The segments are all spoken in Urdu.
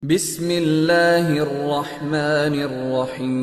بسم اللہ الرحمن الرحیم۔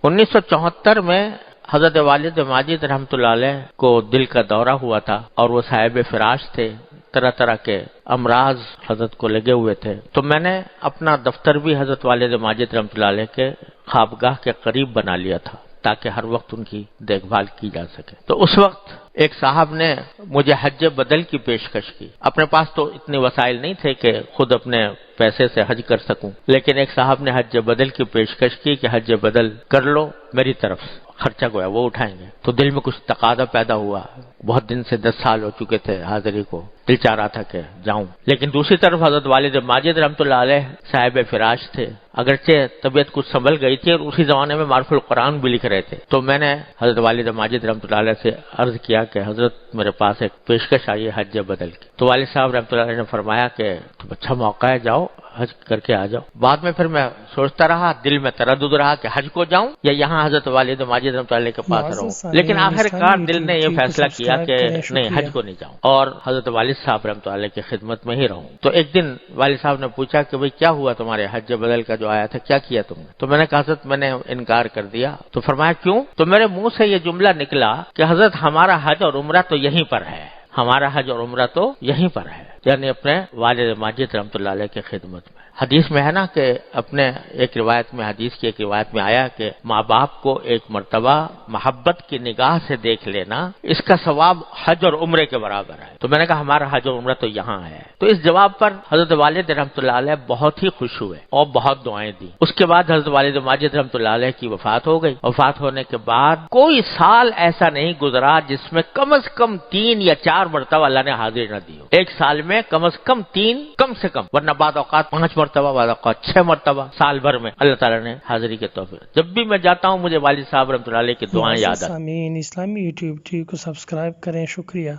1974 میں حضرت والد ماجد رحمۃ اللہ علیہ کو دل کا دورہ ہوا تھا اور وہ صاحب فراش تھے، طرح طرح کے امراض حضرت کو لگے ہوئے تھے، تو میں نے اپنا دفتر بھی حضرت والد ماجد رحمۃ اللہ علیہ کے خوابگاہ کے قریب بنا لیا تھا تاکہ ہر وقت ان کی دیکھ بھال کی جا سکے۔ تو اس وقت ایک صاحب نے مجھے حج بدل کی پیشکش کی۔ اپنے پاس تو اتنے وسائل نہیں تھے کہ خود اپنے پیسے سے حج کر سکوں، لیکن ایک صاحب نے حج بدل کی پیشکش کی کہ حج بدل کر لو میری طرف سے، خرچہ گویا وہ اٹھائیں گے۔ تو دل میں کچھ تقاضا پیدا ہوا، بہت دن سے 10 سال ہو چکے تھے حاضری کو، دل چاہ رہا تھا کہ جاؤں، لیکن دوسری طرف حضرت والد ماجد رحمۃ اللہ علیہ صاحب فراش تھے، اگرچہ طبیعت کچھ سنبھل گئی تھی اور اسی زمانے میں معرف القرآن بھی لکھ رہے تھے۔ تو میں نے حضرت والد ماجد رحمۃ اللہ علیہ سے عرض کیا کہ حضرت میرے پاس ایک پیشکش آئی ہے حج بدل کی۔ تو والد صاحب رحمۃ اللہ علیہ نے فرمایا کہ تم اچھا موقع ہے، جاؤ حج کر کے آ جاؤ۔ بعد میں پھر میں سوچتا رہا، دل میں تردد رہا کہ حج کو جاؤں یا یہاں حضرت والد ماجد رحمۃ اللہ علیہ کے پاس رہوں، لیکن آخر کار دل نے یہ فیصلہ کیا کہ نہیں، حج کو نہیں جاؤں اور حضرت والد صاحب رحمۃ اللہ علیہ کی خدمت میں ہی رہوں۔ تو ایک دن والد صاحب نے پوچھا کہ بھئی کیا ہوا تمہارے حج بدل کا جو آیا تھا، کیا کیا تم نے؟ تو میں نے کہا حضرت میں نے انکار کر دیا۔ تو فرمایا کیوں؟ تو میرے منہ سے یہ جملہ نکلا کہ حضرت ہمارا حج اور عمرہ تو یہیں پر ہے، ہمارا حج اور عمرہ تو یہیں پر ہے، یعنی اپنے والد ماجد رحمۃ اللہ علیہ کی خدمت میں۔ حدیث میں ہے نا کہ اپنے ایک روایت میں، حدیث کی ایک روایت میں آیا کہ ماں باپ کو ایک مرتبہ محبت کی نگاہ سے دیکھ لینا، اس کا ثواب حج اور عمرے کے برابر ہے۔ تو میں نے کہا ہمارا حج اور عمرہ تو یہاں ہے۔ تو اس جواب پر حضرت والد رحمۃ اللہ علیہ بہت ہی خوش ہوئے اور بہت دعائیں دی۔ اس کے بعد حضرت والد ماجد رحمۃ اللہ علیہ کی وفات ہو گئی۔ وفات ہونے کے بعد کوئی سال ایسا نہیں گزرا جس میں کم از کم 3 یا 4 مرتبہ اللہ نے حاضری نہ دی ہو۔ ایک سال میں کم از کم 3، کم سے کم، ورنہ بعض اوقات 5 مرتبہ، بعض اوقات 6 مرتبہ سال بھر میں اللہ تعالیٰ نے حاضری کے توفیق۔ جب بھی میں جاتا ہوں مجھے والد صاحب رحمۃ اللہ علیہ کی دعائیں یاد آتی ہیں۔ اسلامی یوٹیوب چینل کو سبسکرائب کریں، شکریہ۔